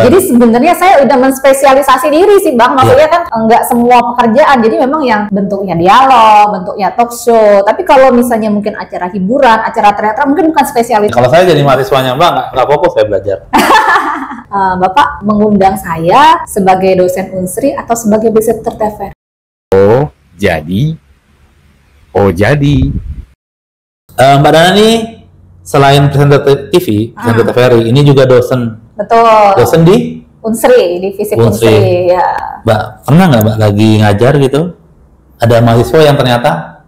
Jadi sebenarnya saya udah menspesialisasi diri sih Bang, maksudnya kan nggak semua pekerjaan, jadi memang yang bentuknya dialog, bentuknya talk show. Tapi kalau misalnya mungkin acara hiburan, acara teater mungkin bukan spesialis. Kalau saya jadi mahasiswanya Mbak, nggak fokus saya belajar. Bapak mengundang saya sebagai dosen Unsri atau sebagai presenter TVRI? Oh jadi. Mbak Dana nih selain presenter TV, presenter TVRI, ini juga dosen. Betul. Dosen di Unsri, divisi Unsri, ya. Mbak, pernah nggak Mbak lagi ngajar gitu, ada mahasiswa yang ternyata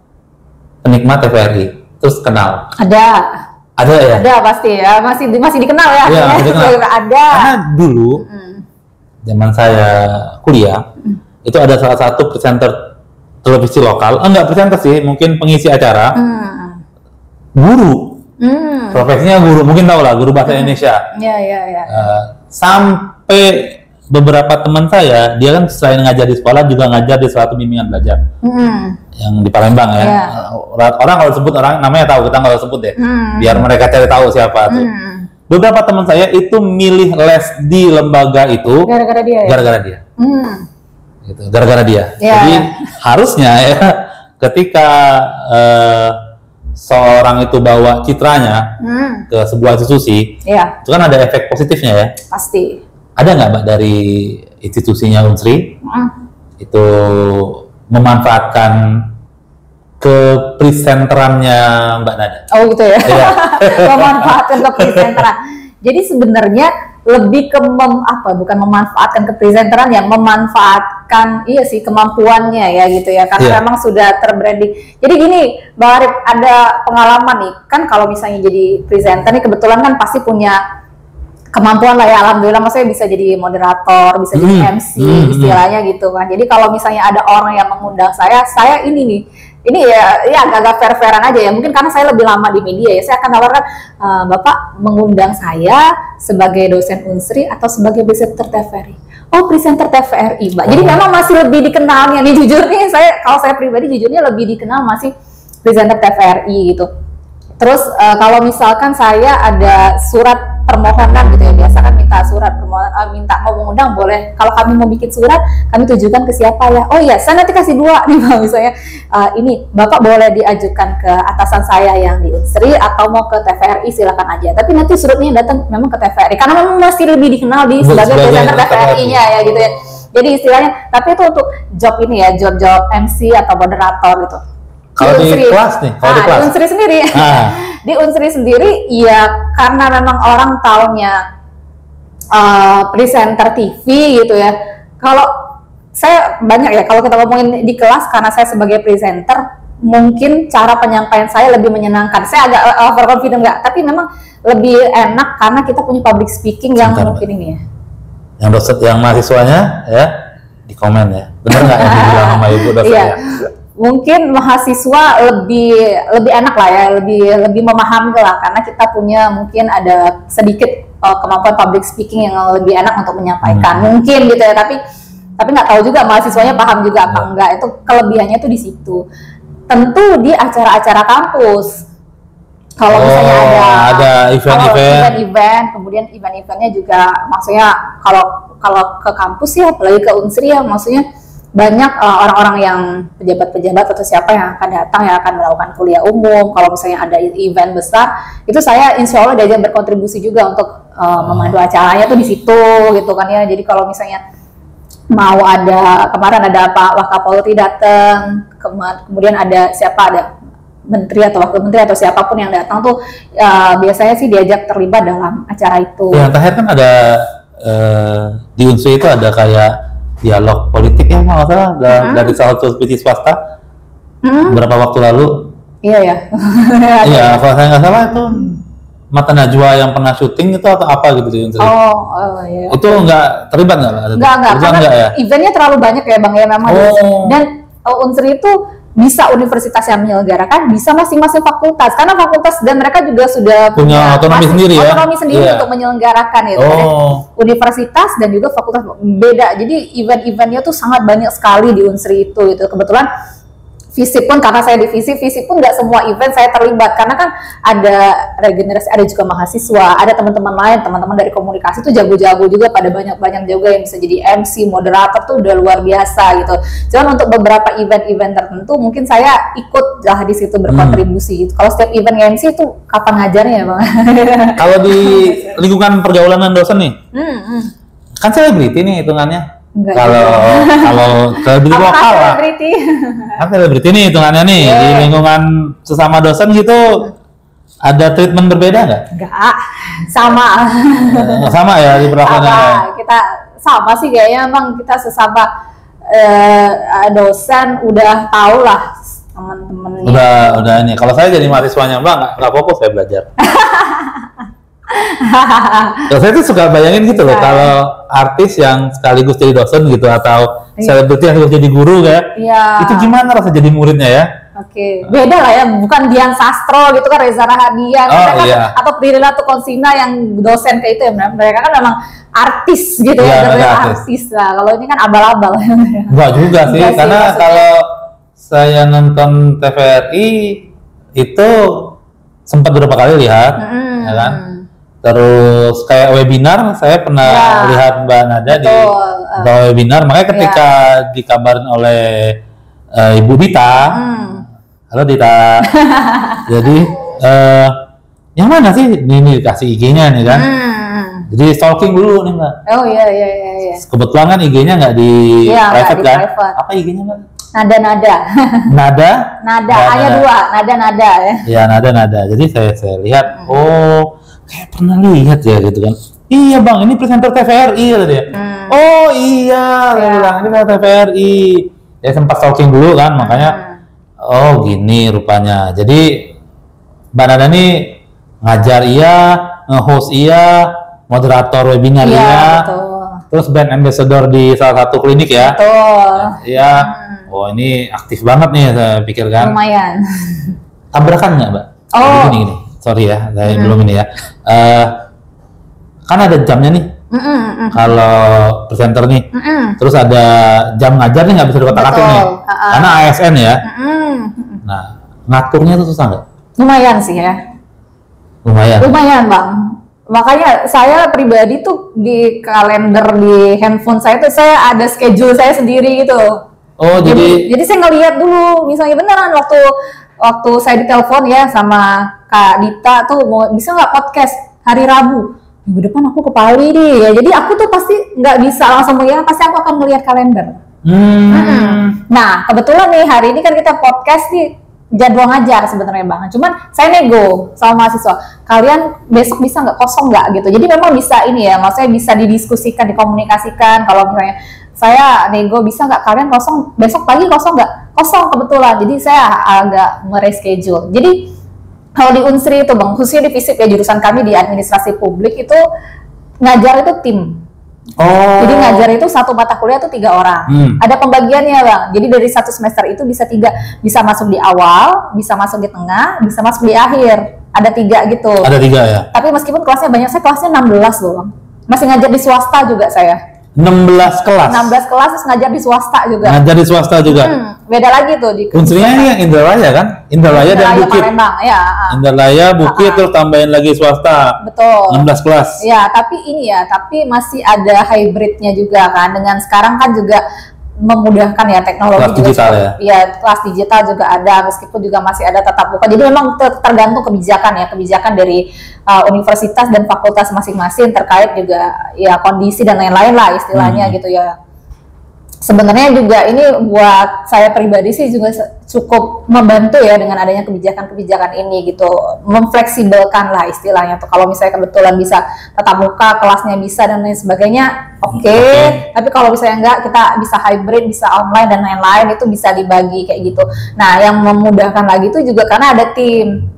penikmat TVRI, terus kenal? Ada ya? Ada pasti ya, masih dikenal ya. Iya, dikenal. Ada. Karena dulu zaman saya kuliah, itu ada salah satu presenter televisi lokal, enggak presenter sih, mungkin pengisi acara, guru. Profesinya guru, mungkin tahu lah, guru bahasa Indonesia. Iya. Sampai beberapa teman saya, dia kan selain ngajar di sekolah juga ngajar di suatu bimbingan belajar yang di Palembang ya. Orang kalau sebut orang namanya tahu, kita nggak sebut deh, biar mereka cari tahu siapa tuh. Beberapa teman saya itu milih les di lembaga itu gara-gara dia. Gitu, gara-gara dia. Jadi harusnya ya ketika seorang itu bawa citranya ke sebuah institusi, itu kan ada efek positifnya ya. Pasti. Ada nggak Mbak dari institusinya Unsri itu memanfaatkan kepresenterannya Mbak Nada? Oh gitu ya. Iya. Memanfaatkan kepresenteran. Jadi sebenarnya lebih ke bukan memanfaatkan kepresenteran ya, memanfaatkan kemampuannya ya gitu ya, karena memang sudah terbranding. Jadi gini Bang Arif, ada pengalaman nih kan, kalau misalnya jadi presenter nih kebetulan kan pasti punya kemampuan lah ya, alhamdulillah, maksudnya bisa jadi moderator, bisa jadi MC istilahnya gitu kan. Jadi kalau misalnya ada orang yang mengundang saya ini ya agak-agak fair-fairan aja ya, mungkin karena saya lebih lama di media ya, saya akan tawarkan, Bapak mengundang saya sebagai dosen Unsri atau sebagai presenter TVRI? Oh, presenter TVRI Mbak. Jadi memang masih lebih dikenalnya nih, jujur nih, kalau saya pribadi jujurnya lebih dikenal masih presenter TVRI gitu. Terus kalau misalkan saya ada surat permohonan gitu ya, biasa kan minta surat permohonan, minta mau mengundang boleh, kalau kami mau bikin surat kami tujukan ke siapa ya, oh iya saya nanti kasih 2 nih Bang, misalnya ini Bapak boleh diajukan ke atasan saya yang di Unsri atau mau ke TVRI silakan aja, tapi nanti suratnya datang memang ke TVRI karena memang masih lebih dikenal sebagai presenter TVRI-nya ya gitu ya. Jadi istilahnya, tapi itu untuk job ini ya, job MC atau moderator gitu. Kalau di kelas nih, di Unsri sendiri, di Unsri sendiri, ya karena memang orang taunya presenter TV gitu ya. Kalau saya banyak ya, kalau kita ngomongin di kelas, karena saya sebagai presenter, mungkin cara penyampaian saya lebih menyenangkan. Saya agak overconfident nggak, tapi memang lebih enak karena kita punya public speaking yang mungkin ini ya. Yang dosen, yang mahasiswanya ya, di komen ya, benar nggak yang dibilang sama ibu dosen ya? Mungkin mahasiswa lebih enak lah ya, lebih memahami lah, karena kita punya mungkin ada sedikit kemampuan public speaking yang lebih enak untuk menyampaikan, mungkin gitu ya, tapi nggak tahu juga mahasiswanya paham juga apa enggak. Itu kelebihannya tuh di situ. Tentu di acara-acara kampus, kalau misalnya ada event-event, kemudian event-eventnya juga, maksudnya kalau ke kampus ya, apalagi ke Unsri ya, maksudnya banyak orang-orang yang pejabat-pejabat atau siapa yang akan datang, yang akan melakukan kuliah umum. Kalau misalnya ada event besar, itu saya insya Allah diajak berkontribusi juga untuk memandu acaranya tuh di situ gitu kan ya. Jadi kalau misalnya mau kemarin ada Pak Wakapolri datang, kemudian ada menteri atau wakil menteri atau siapapun yang datang tuh biasanya sih diajak terlibat dalam acara itu. Yang terakhir kan ada di Unsri itu ada kayak dialog politik ya, nggak salah, dari salah satu TV swasta beberapa waktu lalu. Iya. Kalau saya nggak salah itu Mata Najwa yang pernah syuting itu atau apa gitu di Unsri. Iya. Itu nggak terlibat nggak? Karena ya? Eventnya terlalu banyak ya Bang ya memang. Dan Unsri itu bisa universitas yang menyelenggarakan, bisa masing-masing fakultas, karena fakultas dan mereka juga sudah punya otonomi sendiri untuk menyelenggarakan itu. Universitas dan juga fakultas beda, jadi event-eventnya tuh sangat banyak sekali di Unsri itu. Kebetulan Visip pun karena saya di Visip pun nggak semua event saya terlibat karena kan ada regenerasi, ada juga mahasiswa, ada teman-teman lain, teman-teman dari komunikasi tuh jago-jago juga, pada banyak juga yang bisa jadi MC, moderator tuh udah luar biasa gitu. Cuman untuk beberapa event-event tertentu mungkin saya ikut lah di situ berkontribusi gitu. Kalau setiap event MC itu kapan ngajarnya ya Bang? Kalau di lingkungan pergaulan dosen nih, kan selebriti nih hitungannya. Kalau selebriti lokal lah. Kan selebriti nih hitungannya nih di lingkungan sesama dosen gitu, ada treatment berbeda nggak? Nggak, sama. Sama ya di perlakuannya. Kita sama sih kayaknya, Bang, kita sesama dosen udah tahu lah teman-temannya. Udah ini. Kalau saya jadi mahasiswanya Bang, nggak fokus saya belajar. Kalau saya tuh suka bayangin gitu loh, kalau artis yang sekaligus jadi dosen gitu atau selebriti yang harus jadi guru kayak, itu gimana rasa jadi muridnya ya? Oke, beda lah ya, bukan Dian Sastro gitu kan, Reza Rahadian, atau Prilly Latuconsina yang dosen kayak itu ya, mereka kan memang artis gitu ya, artis lah. Kalau ini kan abal-abal. Enggak juga sih, karena kalau saya nonton TVRI itu sempat beberapa kali lihat, ya kan? Terus kayak webinar, saya pernah lihat Mbak Nada di webinar, makanya ketika dikabarin oleh Ibu Dita, halo Dita, jadi yang mana sih? Ini dikasih IG-nya nih kan, jadi stalking dulu nih Mbak. Oh iya. Kebetulan kan IG-nya nggak di private kan? Apa IG-nya Mbak? Nada, hanya 2, nada ya. Iya, nada. Jadi saya lihat, kayak pernah lihat ya gitu kan. Iya Bang, ini presenter TVRI tadi ya. Oh iya, saya bilang ini presenter TVRI. Ya sempat stalking dulu kan, makanya oh gini rupanya. Jadi Mbak Nada nih ngajar iya, nge-host iya, moderator webinar iya. Betul. Terus brand ambassador di salah satu klinik ya. Betul. Iya. Oh ini aktif banget nih saya pikir kan. Lumayan. Tabrakan nggak Mbak? Oh. Gini. Sorry ya, saya belum ini ya. Kan ada jamnya nih. Kalau presenter nih, terus ada jam ngajar nih nggak bisa dikotak-atik nih, karena ASN ya. Nah, ngaturnya tuh susah nggak? Lumayan sih ya. Lumayan Bang. Makanya saya pribadi tuh di kalender di handphone saya tuh saya ada schedule saya sendiri gitu. Oh jadi saya ngelihat dulu, misalnya beneran waktu saya ditelepon ya sama Kak Dita tuh, mau bisa nggak podcast hari Rabu minggu depan aku ke Pali nih ya, jadi aku tuh pasti nggak bisa langsung ya, pasti aku akan melihat kalender. Nah kebetulan nih hari ini kan kita podcast nih jadwal ngajar sebenarnya Bang, cuman saya nego sama mahasiswa, kalian besok bisa nggak, kosong nggak gitu. Jadi memang bisa ini ya, maksudnya bisa didiskusikan, dikomunikasikan. Kalau misalnya saya nego, bisa nggak kalian kosong besok pagi, kosong nggak? Kosong kebetulan, jadi saya agak mereschedule. Jadi kalau di Unsri itu Bang, khususnya di Visip ya, jurusan kami di administrasi publik itu ngajar itu tim. Jadi ngajar itu satu mata kuliah itu 3 orang. Ada pembagiannya Bang. Jadi dari 1 semester itu bisa 3, bisa masuk di awal, bisa masuk di tengah, bisa masuk di akhir. Ada 3 gitu. Ada 3 ya. Tapi meskipun kelasnya banyak, saya kelasnya 16 loh Bang. Masih ngajar di swasta juga saya. 16 kelas. 16 kelas terus ngajar di swasta juga. Ngajar di swasta juga. Beda lagi tuh di Unsurnya ini yang Indralaya kan? Indralaya dan Bukit. Palembang, ya. Indralaya, Bukit, terus tambahin lagi swasta. Betul. 16 kelas. Ya, tapi masih ada hybridnya juga kan. Dengan sekarang kan juga memudahkan ya teknologi kelas digital ya. Iya, kelas digital juga ada, meskipun juga masih ada tatap muka. Jadi memang tergantung kebijakan dari universitas dan fakultas masing-masing terkait juga ya kondisi dan lain-lain lah istilahnya gitu ya. Sebenarnya juga ini buat saya pribadi sih juga cukup membantu ya dengan adanya kebijakan-kebijakan ini gitu, memfleksibelkan lah istilahnya tuh. Kalau misalnya kebetulan bisa tatap muka, kelasnya bisa dan lain sebagainya, oke. Tapi kalau misalnya enggak, kita bisa hybrid, bisa online dan lain-lain, itu bisa dibagi kayak gitu. Nah, yang memudahkan lagi itu juga karena ada tim.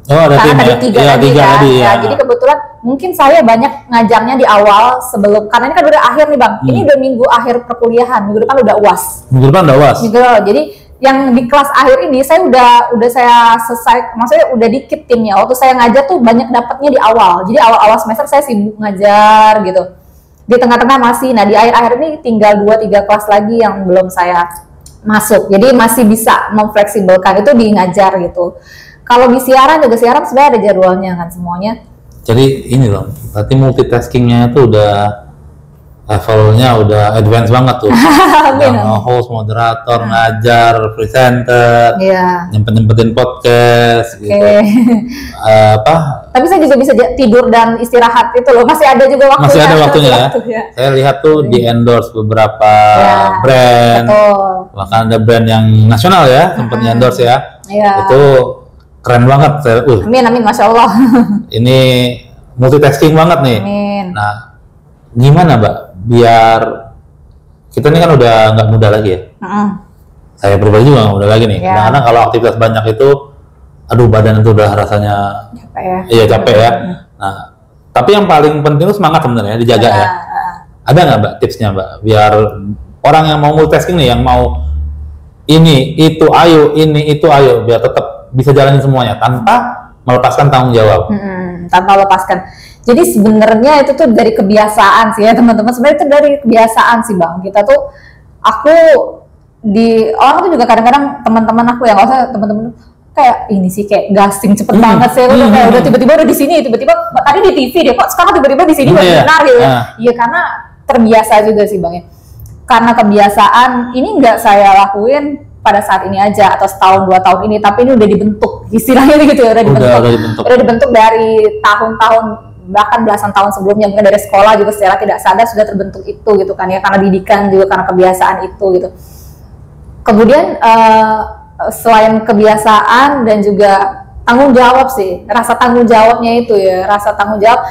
Ada tim ya? Jadi kebetulan mungkin saya banyak ngajarnya di awal sebelum, karena ini kan udah akhir nih Bang. Ini udah minggu akhir perkuliahan, minggu depan udah UAS. Jadi yang di kelas akhir ini saya udah saya selesai, maksudnya udah dikit timnya. Waktu saya ngajar tuh banyak dapatnya di awal. Jadi awal-awal semester saya sibuk ngajar gitu. Di tengah-tengah masih. Nah, di akhir-akhir ini tinggal 2-3 kelas lagi yang belum saya masuk. Jadi masih bisa memfleksibelkan itu di ngajar gitu. Kalau di siaran juga siaran sebenarnya ada jadwalnya kan semuanya. Jadi ini loh, berarti multitaskingnya itu udah levelnya udah advance banget tuh. Udah host, moderator, ngajar, presenter, nyempetin podcast gitu. Tapi saya juga bisa tidur dan istirahat itu loh, masih ada juga waktunya. Masih ada waktunya ya. Saya lihat tuh di endorse beberapa brand. Betul. Bahkan ada brand yang nasional ya, sempat endorse ya. Itu keren banget. Amin, masya Allah. Ini multitasking banget nih. Amin. Nah, gimana Mbak? Biar kita ini kan udah nggak muda lagi ya. Saya pribadi juga nggak muda lagi nih. Kadang-kadang kalau aktivitas banyak itu, aduh badan itu udah rasanya capek ya. Iya capek ya. Nah, tapi yang paling penting itu semangat sebenarnya dijaga ya. Ada nggak Mbak tipsnya Mbak? Biar orang yang mau multitasking nih, yang mau ini itu ayo, biar tetap bisa jalanin semuanya tanpa melepaskan tanggung jawab. Tanpa lepaskan. Jadi sebenarnya itu tuh dari kebiasaan sih ya teman-teman. Sebenarnya itu dari kebiasaan sih Bang. Kita tuh, orang tuh juga kadang-kadang teman-teman aku yang nggak usah teman-teman kayak ini sih kayak gasing cepet banget sih. Udah kayak udah tiba-tiba udah di sini, tiba-tiba tadi di TV deh kok sekarang tiba-tiba di sini webinar gitu. Iya karena terbiasa juga sih Bang ya. Karena kebiasaan ini nggak saya lakuin pada saat ini aja atau setahun 2 tahun ini, tapi ini udah dibentuk istilahnya gitu ya, udah dibentuk dari tahun-tahun bahkan belasan tahun sebelumnya, mungkin dari sekolah juga secara tidak sadar sudah terbentuk itu gitu kan ya, karena didikan juga karena kebiasaan itu gitu. Kemudian selain kebiasaan dan juga tanggung jawab sih, rasa tanggung jawabnya itu ya, rasa tanggung jawab.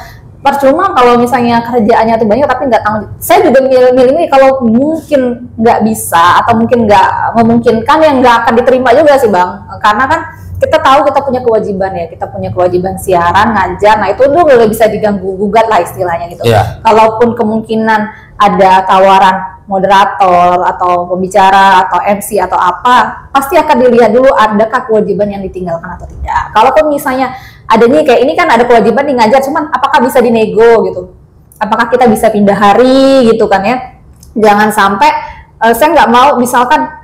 Percuma kalau misalnya kerjaannya tuh banyak tapi nggak tanggung. Saya juga milih ini kalau mungkin nggak bisa atau mungkin nggak memungkinkan yang nggak akan diterima juga sih Bang, karena kan kita tahu kita punya kewajiban ya, kita punya kewajiban siaran, ngajar, nah itu udah bisa diganggu gugat lah istilahnya gitu. Kalaupun kemungkinan ada tawaran moderator atau pembicara atau MC atau apa, pasti akan dilihat dulu adakah kewajiban yang ditinggalkan atau tidak. Kalaupun misalnya ada nih kayak ini kan ada kewajiban di ngajar, cuman apakah bisa dinego gitu, apakah kita bisa pindah hari gitu kan ya. Jangan sampai saya nggak mau misalkan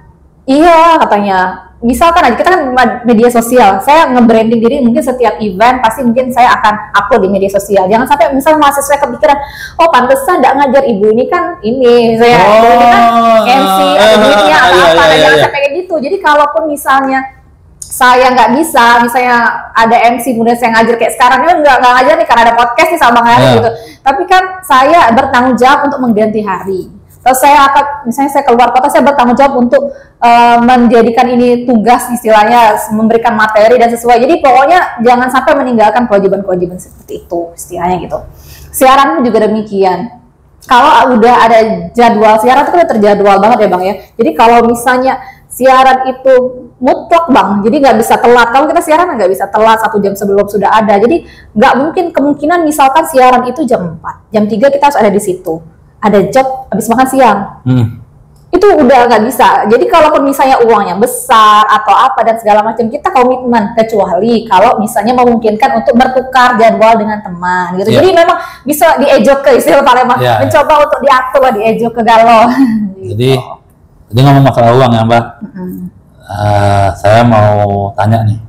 katanya misalkan aja kita kan media sosial, saya nge-branding diri mungkin setiap event pasti mungkin saya akan upload di media sosial. Jangan sampai misalnya mahasiswa kepikiran, oh pantesan nggak ngajar ibu ini kan ini saya ini kan MC atau duitnya atau apa, jangan sampai kayak gitu. Jadi kalaupun misalnya saya nggak bisa, misalnya ada MC kemudian saya ngajar kayak sekarang ini nggak ngajar nih karena ada podcast nih sama Bang Hari gitu. Tapi kan saya bertanggung jawab untuk mengganti hari. Terus saya akan, misalnya saya keluar kota, saya bertanggung jawab untuk menjadikan ini tugas istilahnya, memberikan materi dan sesuai. Jadi pokoknya jangan sampai meninggalkan kewajiban-kewajiban seperti itu istilahnya gitu. Siaran juga demikian. Kalau udah ada jadwal siaran itu udah terjadwal banget ya Bang ya. Jadi kalau misalnya siaran itu mutlak Bang, jadi nggak bisa telat. Kalau kita siaran nggak bisa telat, 1 jam sebelum sudah ada. Jadi nggak mungkin kemungkinan misalkan siaran itu jam 4, jam 3 kita harus ada di situ. Ada job habis makan siang, itu udah nggak bisa. Jadi kalaupun misalnya uangnya besar atau apa dan segala macam, kita komitmen, kecuali kalau misalnya memungkinkan untuk bertukar jadwal dengan teman gitu. Jadi memang bisa diejok ke istilah Palembang, mencoba untuk diatur lah, diejok ke galau. Jadi ngomong masalah uang ya Mbak, saya mau tanya nih,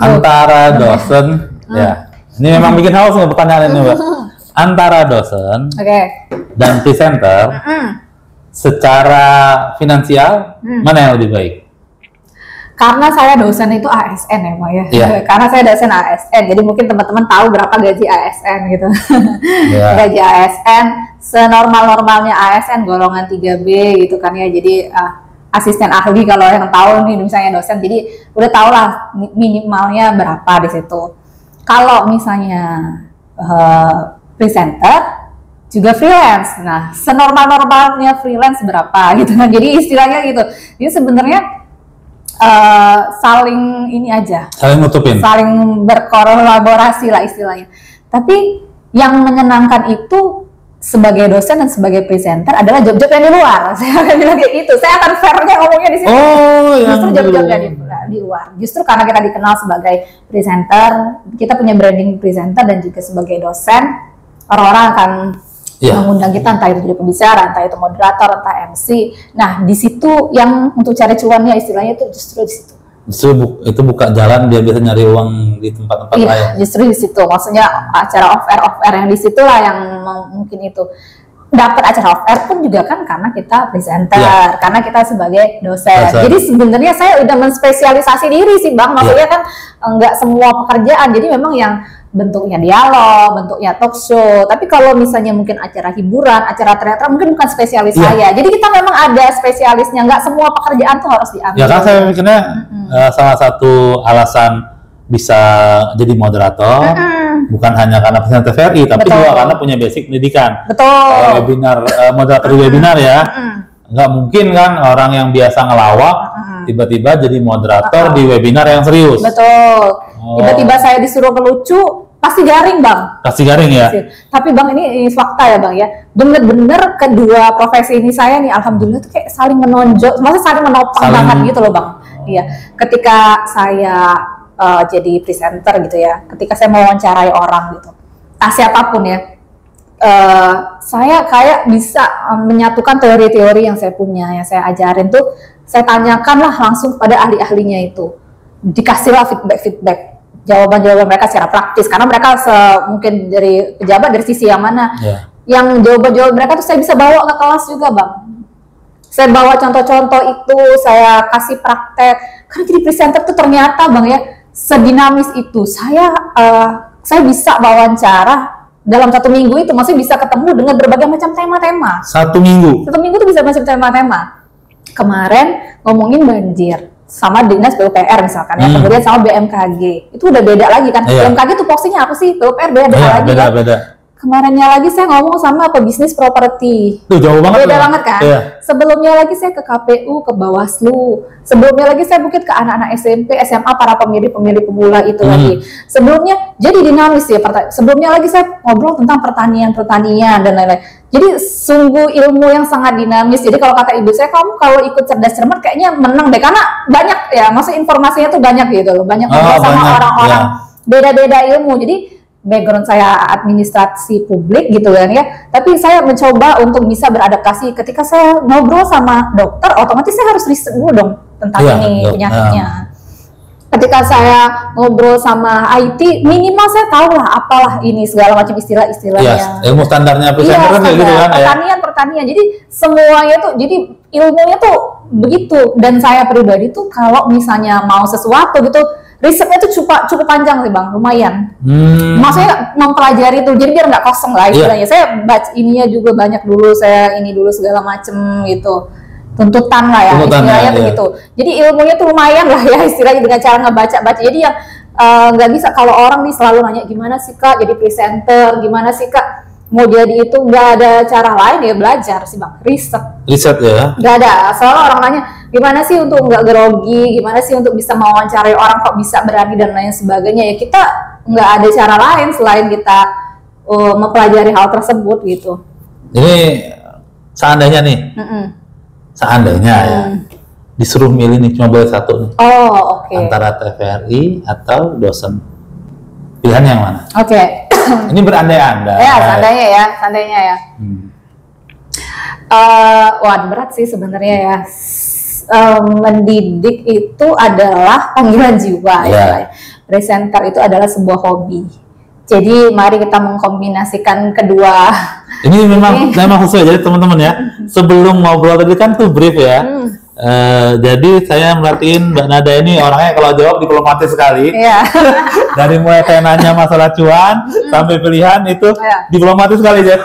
antara dosen, ini memang bikin haus nih pertanyaan ini Mbak. Antara dosen dan presenter secara finansial mana yang lebih baik? Karena saya dosen itu ASN ya Pak ya. Karena saya dosen ASN, jadi mungkin teman-teman tahu berapa gaji ASN gitu. Gaji ASN senormal-normalnya ASN golongan 3B gitu kan ya. Jadi asisten ahli kalau yang tahu nih misalnya dosen, jadi udah tahu lah minimalnya berapa di situ. Kalau misalnya presenter juga freelance. Nah, senormal-normalnya freelance berapa gitu kan. Jadi istilahnya gitu. Jadi sebenarnya saling ini aja. Saling nutupin. Saling berkolaborasi lah istilahnya. Tapi yang menyenangkan itu sebagai dosen dan sebagai presenter adalah job-job yang di luar. Saya akan bilang kayak gitu. Saya akan fairnya ngomongnya di sini. Justru job-job yang di luar. Justru karena kita dikenal sebagai presenter, kita punya branding presenter dan juga sebagai dosen, orang-orang akan mengundang kita, entah itu jadi pembicara, entah itu moderator, entah MC. Nah, di situ yang untuk cari cuannya istilahnya itu justru di situ. Justru itu buka jalan dia bisa nyari uang di tempat-tempat lain. Justru di situ. Maksudnya acara off air yang di situlah yang mungkin itu. Dapat acara off air pun juga kan karena kita presenter, karena kita sebagai dosen. Jadi sebenarnya saya udah menspesialisasi diri sih Bang. Maksudnya kan enggak semua pekerjaan. Jadi memang yang bentuknya dialog, bentuknya talk show. Tapi kalau misalnya mungkin acara hiburan, acara teater mungkin bukan spesialis saya. Jadi kita memang ada spesialisnya. Enggak semua pekerjaan tuh harus diambil. Ya kan saya mikirnya salah satu alasan bisa jadi moderator bukan hanya karena presenter TVRI, tapi juga karena punya basic pendidikan. Betul. Webinar, moderator webinar ya. Nggak mungkin kan orang yang biasa ngelawak tiba-tiba jadi moderator di webinar yang serius. Betul. Tiba-tiba saya disuruh ngelucu, pasti garing Bang. Pasti garing ya. Tapi Bang ini fakta ya Bang ya. Bener-bener kedua profesi ini saya nih, alhamdulillah tuh kayak saling menonjol, maksudnya saling menopang banget gitu loh Bang. Iya. Ketika saya jadi presenter gitu ya, ketika saya mewawancarai orang gitu, siapapun ya, saya kayak bisa menyatukan teori-teori yang saya punya, yang saya ajarin tuh, saya tanyakanlah langsung pada ahli-ahlinya itu, dikasihlah feedback, jawaban-jawaban mereka secara praktis, karena mereka mungkin dari pejabat dari sisi yang mana, yang jawaban-jawaban mereka tuh saya bisa bawa ke kelas juga Bang. Saya bawa contoh-contoh itu, saya kasih praktek, karena jadi presenter tuh ternyata Bang ya, sedinamis itu. Saya bisa wawancara dalam 1 minggu itu masih bisa ketemu dengan berbagai macam tema-tema. 1 minggu? 1 minggu tuh bisa macam tema-tema. Kemarin ngomongin banjir sama dinas PUPR misalkan ya, kemudian sama BMKG. Itu udah beda lagi kan. BMKG tuh posisinya apa sih? PUPR beda lagi kan. Beda. Kemarinnya lagi saya ngomong sama pebisnis properti. Tuh jauh banget. Beda banget kan? Sebelumnya lagi saya ke KPU, ke Bawaslu. Sebelumnya lagi saya mungkin ke anak-anak SMP, SMA, para pemilih-pemilih pemula itu lagi. Sebelumnya jadi dinamis ya. Sebelumnya lagi saya ngobrol tentang pertanian dan lain-lain. Jadi sungguh ilmu yang sangat dinamis. Jadi kalau kata ibu saya, kamu kalau ikut cerdas cermat kayaknya menang deh, karena banyak ya, maksud informasinya tuh banyak gitu loh. Banyak ngobrol sama orang-orang beda-beda ilmu. Jadi background saya administrasi publik gitu kan ya, tapi saya mencoba untuk bisa beradaptasi. Ketika saya ngobrol sama dokter, otomatis saya harus riset dulu dong tentang ini penyakitnya. Ketika saya ngobrol sama IT, minimal saya tahu lah apalah ini segala macam istilah-istilahnya. Ilmu standarnya presenter kan gitu kan ya. Pertanian. Jadi semuanya tuh, jadi ilmunya tuh begitu. Dan saya pribadi tuh kalau misalnya mau sesuatu gitu, risetnya tuh cukup panjang sih Bang, lumayan. Maksudnya mempelajari itu, jadi biar nggak kosong lah istilahnya. Saya baca ininya juga banyak dulu, saya ini dulu segala macem gitu. Tuntutan lah ya, istilahnya begitu. Jadi ilmunya tuh lumayan lah ya istilahnya dengan cara ngebaca-baca. Jadi yang nggak bisa kalau orang nih selalu nanya gimana sih Kak jadi presenter, gimana sih Kak mau jadi itu, nggak ada cara lain ya belajar sih Bang, riset ya. Nggak ada, selalu orang nanya gimana sih untuk nggak grogi, gimana sih untuk bisa mewawancarai orang kok bisa berani dan lain sebagainya. Ya kita nggak ada cara lain selain kita mempelajari hal tersebut gitu. Ini seandainya nih, seandainya ya disuruh milih nih, cuma boleh satu nih, antara TVRI atau dosen, pilihan yang mana? Ini berandai-andai. Ya, seandainya ya. Wah berat sih sebenarnya ya. Mendidik itu adalah panggilan jiwa ya. Presenter itu adalah sebuah hobi. Jadi mari kita mengkombinasikan kedua. Ini memang sesuai. Jadi teman-teman ya, sebelum ngobrol tadi kan tuh brief ya. Jadi saya merhatiin Mbak Nada ini orangnya kalau jawab diplomatis sekali. Dari mulai saya nanya masalah cuan sampai pilihan itu diplomatis sekali ya.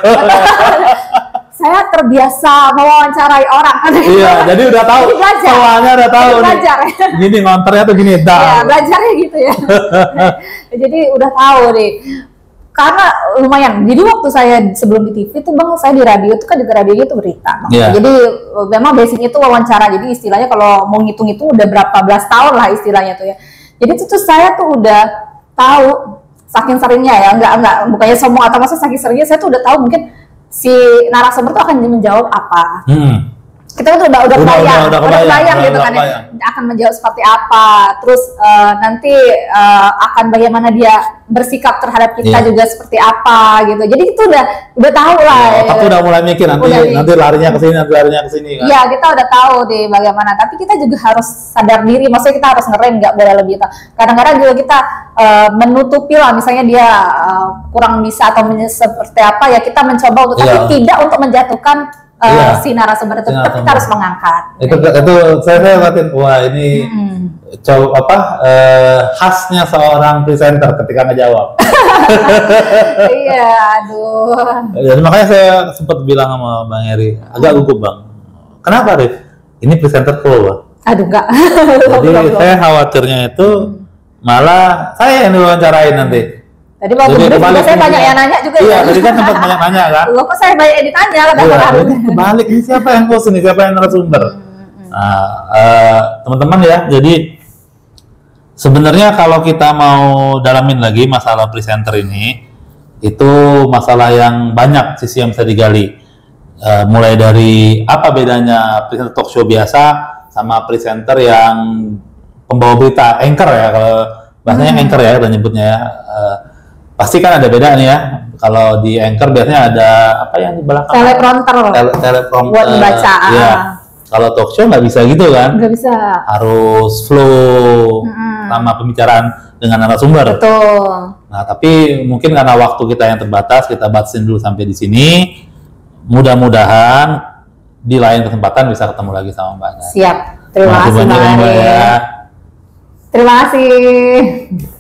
Saya terbiasa mewawancarai orang. Jadi udah tahu. Soalnya udah tahu nih. Gini ngonternya tuh gini. Belajarnya gitu ya. Jadi udah tahu nih. Karena lumayan, jadi waktu saya sebelum di TV tuh Bang, saya di radio tuh kan, di radionya tuh berita Jadi memang basicnya tuh wawancara, jadi istilahnya kalau mau ngitung itu udah berapa belas tahun lah istilahnya tuh ya. Jadi tuh saya tuh udah tahu, saking seringnya ya, enggak bukannya semua, atau maksudnya saking seringnya saya tuh udah tahu mungkin si narasumber tuh akan menjawab apa. kita tuh udah kebayang gitu kan ya, akan menjawab seperti apa, terus nanti akan bagaimana dia bersikap terhadap kita juga seperti apa gitu. Jadi itu udah tahu lah. Otak udah mulai mikir nanti larinya ke sini, kan. Iya, kita udah tahu deh bagaimana. Tapi kita juga harus sadar diri, maksudnya kita harus ngerem, nggak boleh lebih. Kadang-kadang juga kita menutupi lah, misalnya dia kurang bisa atau seperti apa ya, kita mencoba untuk tapi tidak untuk menjatuhkan si narasumber itu, tetap kita harus mengangkat. Itu saya lihatin, wah ini khasnya seorang presenter ketika ngejawab. Iya, aduh. Dan makanya saya sempat bilang sama Bang Heri, agak gugup Bang. Kenapa Rif? Ini presenter pro Bang. Aduh enggak. Jadi saya khawatirnya itu malah saya yang diwawancarain nanti. Tadi waktu brief saya banyak yang nanya juga. Iya, tadi kan sempat banyak nanya kan. Loh, kok saya banyak yang ditanya? Kebalik, ini siapa yang host ini, siapa yang narasumber? Nah, teman-teman ya, jadi sebenarnya kalau kita mau dalamin lagi masalah presenter ini, itu masalah yang banyak sisi yang bisa digali. Mulai dari apa bedanya presenter talk show biasa sama presenter yang pembawa berita, anchor ya, kalau bahasanya anchor ya kita nyebutnya ya. Pasti kan ada beda nih ya. Kalau di anchor biasanya ada apa yang di belakang? Teleprompter. Teleprompter. Buat membaca. Iya. Kalau talk show nggak bisa gitu kan? Nggak bisa. Harus flow sama pembicaraan dengan narasumber. Betul. Nah, tapi mungkin karena waktu kita yang terbatas, kita batasin dulu sampai di sini. Mudah-mudahan di lain kesempatan bisa ketemu lagi sama Mbak. Siap. Terima kasih Mbak. Ya. Terima kasih.